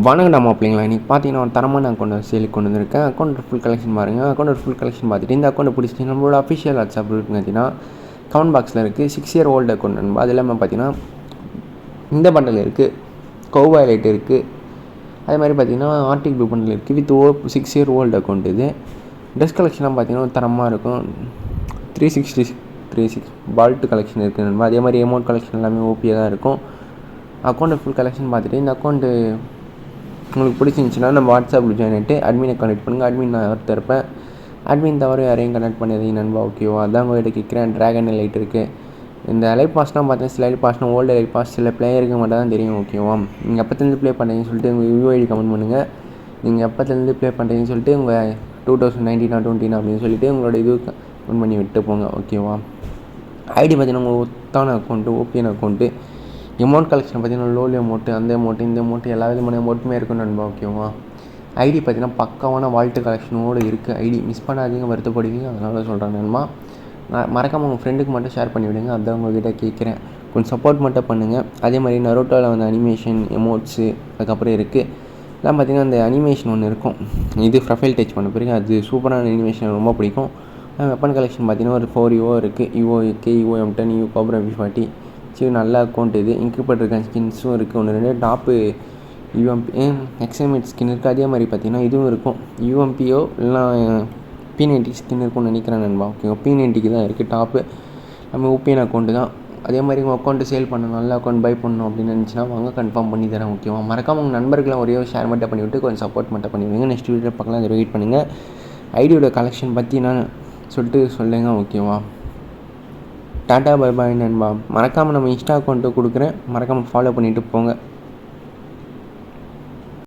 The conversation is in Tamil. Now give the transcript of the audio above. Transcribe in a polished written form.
வணக்கம் மாப்பிள்ளைங்களா. இன்றைக்கி பார்த்தீங்கன்னா ஒரு தரமான அக்கௌண்ட் சேலுக்கு கொண்டு வந்திருக்கேன். அக்கௌண்ட் ஃபுல் கலெக்ஷன் பாருங்கள். அக்கௌண்ட் ஃபுல் கலெக்ஷன் பார்த்துட்டு இந்த அக்கௌண்ட் பிடிச்சி நம்மளோட அஃபிஷியல் வாட்ஸ்அப் குரூப் பார்த்தீங்கன்னா கமெண்ட் பாக்ஸில் இருக்குது. 6 year old அக்கௌண்ட் நண்பா. அது இல்லாமல் பார்த்தீங்கன்னா இந்த பண்டல் இருக்குது, கோவாலைட் இருக்குது, அதே மாதிரி பார்த்தீங்கன்னா ஆர்டிக் ப்ளூ பண்டல் இருக்குது வித் 6 year old அக்கௌண்ட். இது ட்ரெஸ் கலெக்ஷன்லாம் பார்த்தீங்கன்னா தரமாக இருக்கும். 366 பால்ட் கலெக்ஷன் இருக்குது நண்பா. அதே மாதிரி அமௌண்ட் கலெக்ஷன் எல்லாமே ஓபியாக தான் இருக்கும். அக்கௌண்ட்டு ஃபுல் கலெக்ஷன் பார்த்துட்டு இந்த அக்கௌண்ட்டு உங்களுக்கு பிடிச்சிருந்துச்சின்னா நம்ம வாட்ஸ்அப்பில் ஜாயின் ஆகிட்டு அட்மினை கனெக்ட் பண்ணுங்கள். அட்மின் நான் ஒருத்தர் இருப்பேன். அட்மின் தவிர யாரையும் கனெக்ட் பண்ணியதையும் நண்பா. ஓகேவா? அதான் உங்கள்கிட்ட கேட்குறேன். ட்ராகன் லைட் இருக்குது. இந்த லைட் பாஸ்லாம் பார்த்தீங்கன்னா சில லைட் பாஸ்னா ஓல்டு லைட் பாஸ் சில பிளேயருக்கு மட்டும் தான் தெரியும். ஓகேவா? நீங்கள் எப்போத்துலேருந்து ப்ளே பண்ணுறீங்கன்னு சொல்லிட்டு உங்கள் யூஐடி கமெண்ட் பண்ணுங்கள். நீங்கள் எப்போத்துலேருந்து ப்ளே பண்ணுறீங்கன்னு சொல்லிட்டு உங்கள் 2019 20 அப்படின்னு சொல்லிட்டு உங்களோட இது கமெண்ட் பண்ணி விட்டு போங்க. ஓகேவா? ஐடி பார்த்தீங்கன்னா உங்கள் ஒத்தான account, OPN account. Amount collection பார்த்தீங்கன்னா லோலி அமௌண்ட்டு, அந்த அமௌண்ட்டு, இந்த அமௌண்ட்டு எல்லா விதமான அமௌண்ட்டுமே இருக்கும் நண்பா. ஓகேவா? ஐடி பார்த்தீங்கன்னா பக்காவான வால்ட்டு கலெக்ஷனோடு இருக்குது. ஐடி மிஸ் பண்ணாதீங்க, வருத்தப்படுவீங்க. அதனால சொல்கிறேன் நண்பா. மறக்காமல் உங்கள் ஃப்ரெண்டுக்கு மட்டும் ஷேர் பண்ணி விடுங்க. அதுதான் உங்கள்கிட்ட கேட்குறேன். கொஞ்சம் சப்போர்ட் மட்டும் பண்ணுங்கள். அதே மாதிரி நரோட்டோவில் வந்து அனிமேஷன் எமோட்ஸு அதுக்கப்புறம் இருக்குது. எல்லாம் பார்த்திங்கன்னா அந்த அனிமேஷன் ஒன்று இருக்கும். இது ப்ரொஃபைல் டச் பண்ண பிறகு அது சூப்பரான அனிமேஷன், ரொம்ப பிடிக்கும். வெப்பன் கலெக்ஷன் பார்த்திங்கன்னா ஒரு 4 UO இருக்குது. UO AK, UO M10, UO Cobra MP40. சரி, நல்ல அக்கௌண்ட் இது. இன்குபேட்டர் ஸ்கின்ஸும் இருக்குது. ஒன்று 2 டாப்பு UMP எக்ஸாமிட் ஸ்கின் இருக்குது. அதே மாதிரி பார்த்திங்கன்னா இதுவும் இருக்கும். UMPO இல்லைனா P90 ஸ்கின் இருக்கும்னு நினைக்கிறேன் நண்பா. ஓகேவா? P90க்கு தான் இருக்குது டாப்பு. நம்ம ஓபிஎன் அக்கௌண்ட்டு தான். அதே மாதிரி உங்கள் அக்கௌண்ட்டு சேல் பண்ணணும், நல்ல அக்கௌண்ட் பை பண்ணணும் அப்படின்னு நினச்சின்னா வாங்க, கன்ஃபார்ம் பண்ணி தரேன். ஓகேவா? மறக்காமல் உங்கள் நண்பர்கள்லாம் ஒரே ஷேர் மட்டும் பண்ணிவிட்டு கொஞ்சம் சப்போர்ட் மட்டும் பண்ணிவிடுங்க. நெக்ஸ்ட் வீடியோ பார்க்கலாம். அதை வெயிட் பண்ணுங்கள். ஐடியோட கலெக்ஷன் பற்றி நான் சொல்லிட்டு சொல்லுங்கள். ஓகேவா? டாட்டா பை பாய் நண்பா. மறக்காமல் நம்ம இன்ஸ்டா அக்கௌண்ட்டு கொடுக்குறேன். மறக்காமல் ஃபாலோ பண்ணிவிட்டு போங்க.